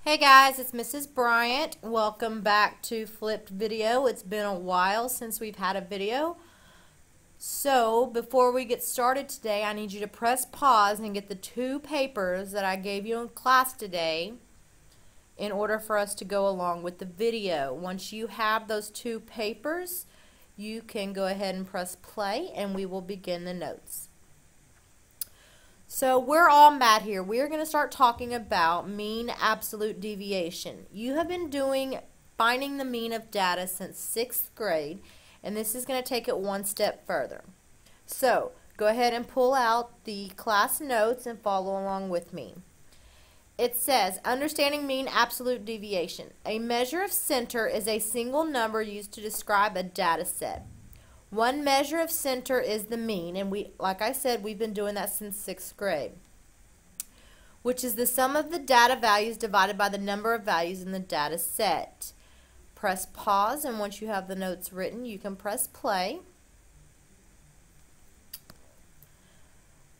Hey guys, it's Mrs. Bryant. Welcome back to Flipped Video. It's been a while since we've had a video. So before we get started today, I need you to press pause and get the two papers that I gave you in class today in order for us to go along with the video. Once you have those two papers, you can go ahead and press play and we will begin the notes. So we're all mad here. We're going to start talking about mean absolute deviation. You have been doing finding the mean of data since 6th grade, and this is going to take it one step further. So go ahead and pull out the class notes and follow along with me. It says, understanding mean absolute deviation. A measure of center is a single number used to describe a data set. One measure of center is the mean, and like I said, we've been doing that since 6th grade, which is the sum of the data values divided by the number of values in the data set. Press pause, and once you have the notes written, you can press play.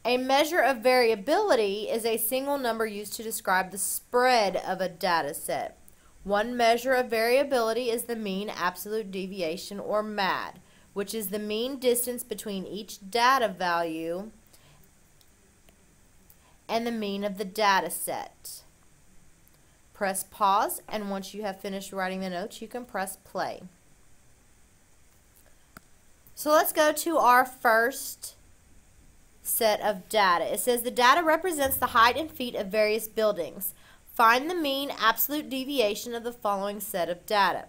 A measure of variability is a single number used to describe the spread of a data set. One measure of variability is the mean absolute deviation, or MAD, which is the mean distance between each data value and the mean of the data set. Press pause, and once you have finished writing the notes, you can press play. So let's go to our first set of data. It says the data represents the height and feet of various buildings. Find the mean absolute deviation of the following set of data.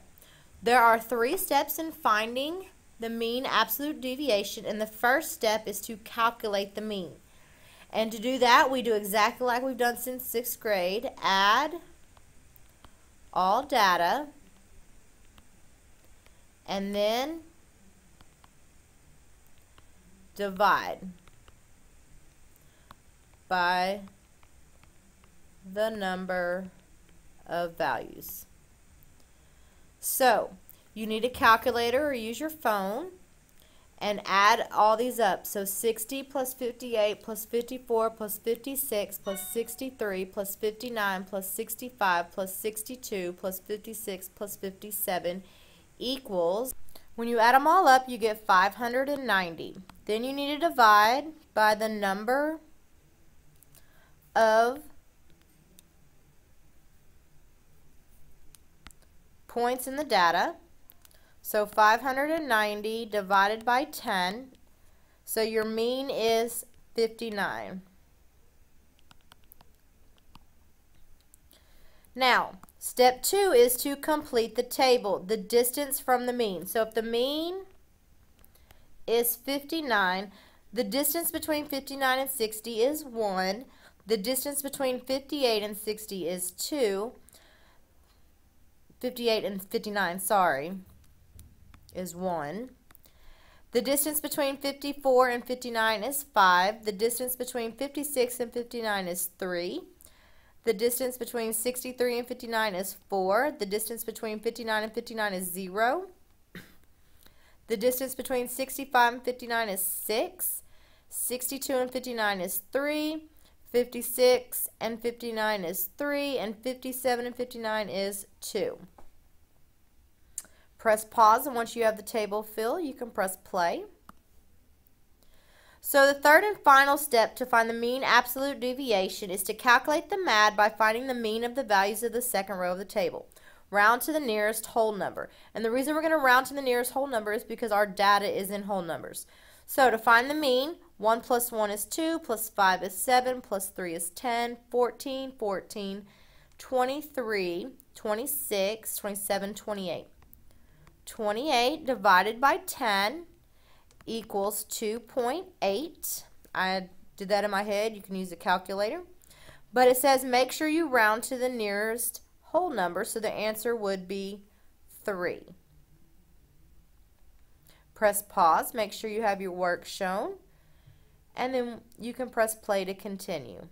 There are 3 steps in finding the mean absolute deviation, and the first step is to calculate the mean. And to do that, we do exactly like we've done since 6th grade. Add all data, and then divide by the number of values. So you need a calculator or use your phone and add all these up. So 60 plus 58 plus 54 plus 56 plus 63 plus 59 plus 65 plus 62 plus 56 plus 57 equals, when you add them all up, you get 590. Then you need to divide by the number of points in the data. So 590 divided by 10, so your mean is 59. Now, step 2 is to complete the table, the distance from the mean. So if the mean is 59, the distance between 59 and 60 is 1. The distance between 58 and 60 is 2. 58 and 59, sorry, is 1. The distance between 54 and 59 is 5. The distance between 56 and 59 is 3. The distance between 63 and 59 is 4. The distance between 59 and 59 is 0. The distance between 65 and 59 is 6. 62 and 59 is 3. 56 and 59 is 3. And 57 and 59 is 2. Press pause, and once you have the table filled, you can press play. So the third and final step to find the mean absolute deviation is to calculate the MAD by finding the mean of the values of the second row of the table. Round to the nearest whole number. And the reason we're going to round to the nearest whole number is because our data is in whole numbers. So to find the mean, 1 plus 1 is 2, plus 5 is 7, plus 3 is 10, 14, 14, 23, 26, 27, 28. 28 divided by 10 equals 2.8. I did that in my head. You can use a calculator. But it says make sure you round to the nearest whole number, so the answer would be 3. Press pause. Make sure you have your work shown. And then you can press play to continue.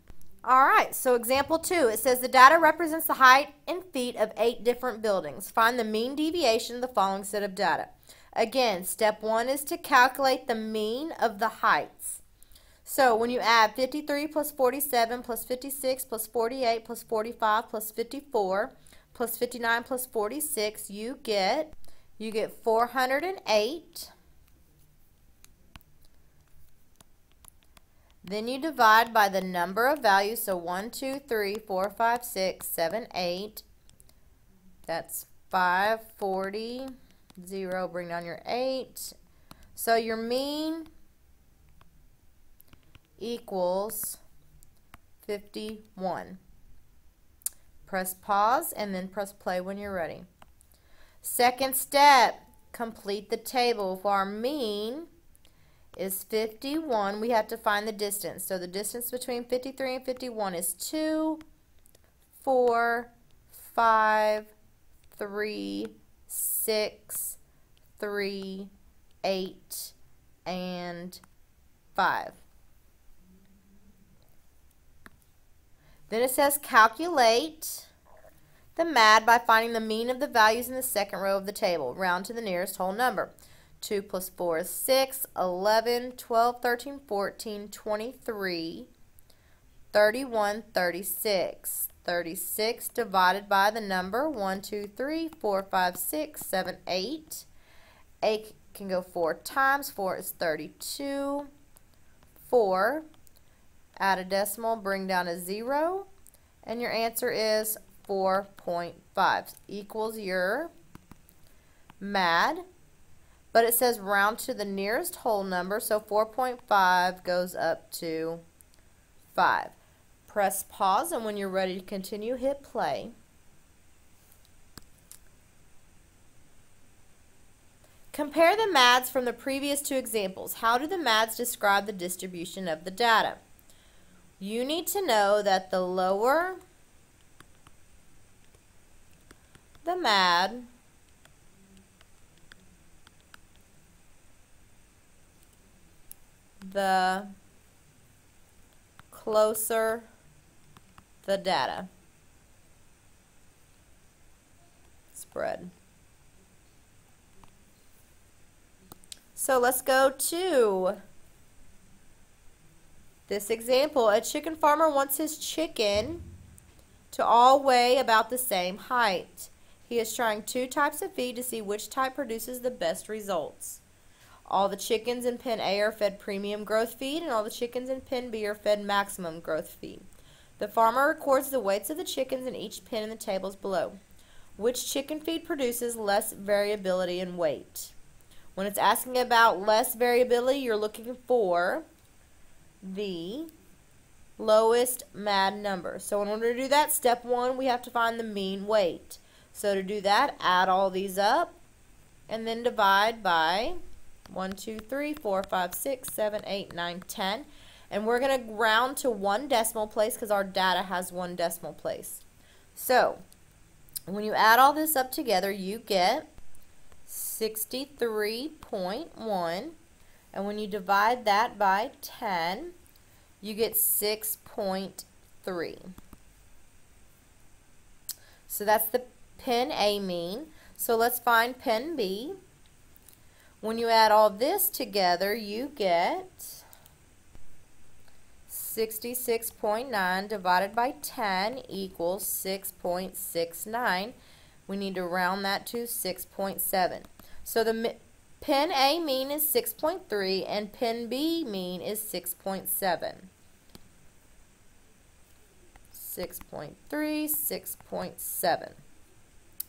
Alright, so example 2, it says the data represents the height and feet of 8 different buildings. Find the mean deviation of the following set of data. Again, step 1 is to calculate the mean of the heights. So when you add 53 plus 47 plus 56 plus 48 plus 45 plus 54 plus 59 plus 46, you get 408. Then you divide by the number of values, so 1, 2, 3, 4, 5, 6, 7, 8. That's 5, 40, 0, bring down your 8. So your mean equals 51. Press pause and then press play when you're ready. Second step, complete the table. If our mean is 51, we have to find the distance. So the distance between 53 and 51 is 2, 4, 5, 3, 6, 3, 8, and 5. Then it says calculate the MAD by finding the mean of the values in the second row of the table. Round to the nearest whole number. 2 plus 4 is 6, 11, 12, 13, 14, 23, 31, 36. 36 divided by the number 1, 2, 3, 4, 5, 6, 7, 8. 8 can go 4 times. 4 is 32. 4. Add a decimal, bring down a 0. And your answer is 4.5 equals your MAD. But it says round to the nearest whole number, so 4.5 goes up to 5. Press pause, and when you're ready to continue, hit play. Compare the MADs from the previous two examples. How do the MADs describe the distribution of the data? You need to know that the lower the MAD, the closer the data spread. So let's go to this example. A chicken farmer wants his chicken to all weigh about the same height. He is trying 2 types of feed to see which type produces the best results. All the chickens in pen A are fed premium growth feed, and all the chickens in pen B are fed maximum growth feed. The farmer records the weights of the chickens in each pen in the tables below. Which chicken feed produces less variability in weight? When it's asking about less variability, you're looking for the lowest MAD number. So in order to do that, step 1, we have to find the mean weight. So to do that, add all these up and then divide by 1, 2, 3, 4, 5, 6, 7, 8, 9, 10. And we're going to round to 1 decimal place because our data has 1 decimal place. So when you add all this up together, you get 63.1. And when you divide that by 10, you get 6.3. So that's the pen A mean. So let's find pen B. When you add all this together, you get 66.9 divided by 10 equals 6.69. We need to round that to 6.7. So the pen A mean is 6.3 and pen B mean is 6.7. 6.3, 6.7.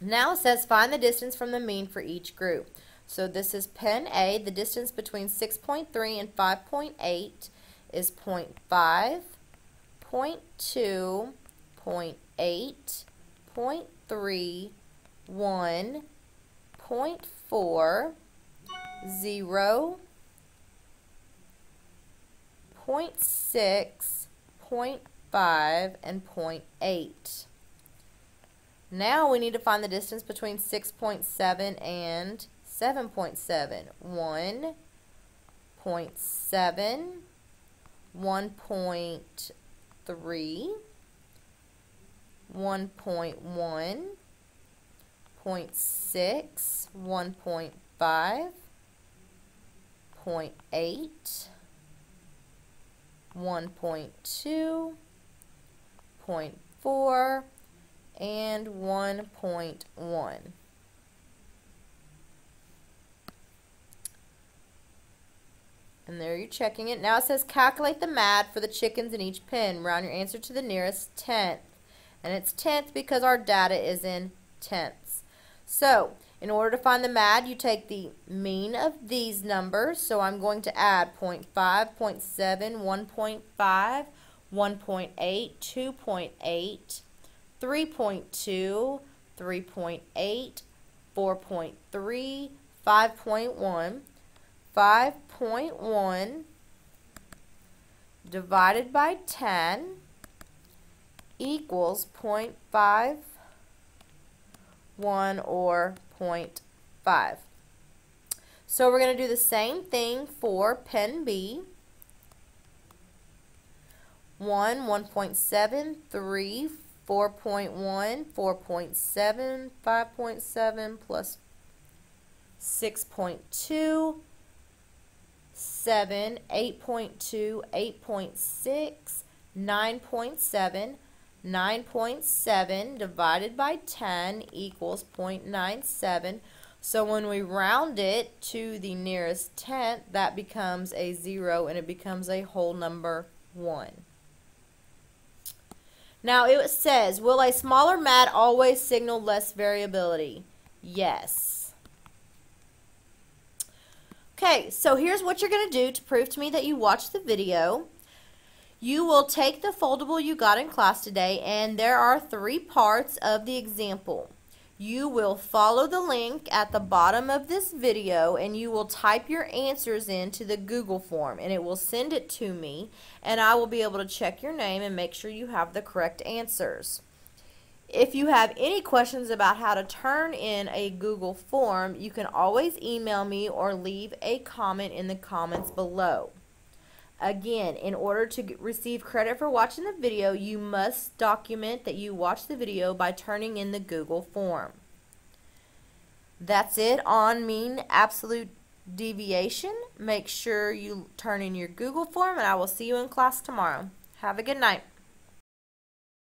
Now it says find the distance from the mean for each group. So this is pen A. The distance between 6.3 and 5.8 is 0.5, 0.2, 0.8, 0.3, 1, 0.4, 0, 0.6, 0.5, and 0.8. Now we need to find the distance between 6.7 and 7.7. 1.7, 1.3, 1.1, 0.6, 1.5, 0.8, 1.2, 0.4, and 1.1. And there you're checking it. Now it says calculate the MAD for the chickens in each pen. Round your answer to the nearest tenth. And it's tenth because our data is in tenths. So, in order to find the MAD, you take the mean of these numbers. So I'm going to add 0.5, 0.7, 1.5, 1.8, 2.8, 3.2, 3.8, 4.3, 5.1. 5.1 divided by 10 equals 0.51 or 0.5. So we're going to do the same thing for pen B. 1, 1.7, 3, 4.1, 4.7, 5.7 plus 6.2, 7, 8.2, 8.6, 9.7, 9.7 divided by 10 equals 0.97. So when we round it to the nearest tenth, that becomes a 0 and it becomes a whole number 1. Now it says, will a smaller MAD always signal less variability? Yes. Okay, so here's what you're going to do to prove to me that you watched the video. You will take the foldable you got in class today, and there are 3 parts of the example. You will follow the link at the bottom of this video, and you will type your answers into the Google form, and it will send it to me, and I will be able to check your name and make sure you have the correct answers. If you have any questions about how to turn in a Google form, you can always email me or leave a comment in the comments below. Again, in order to receive credit for watching the video, you must document that you watched the video by turning in the Google form. That's it on mean absolute deviation. Make sure you turn in your Google form, and I will see you in class tomorrow. Have a good night.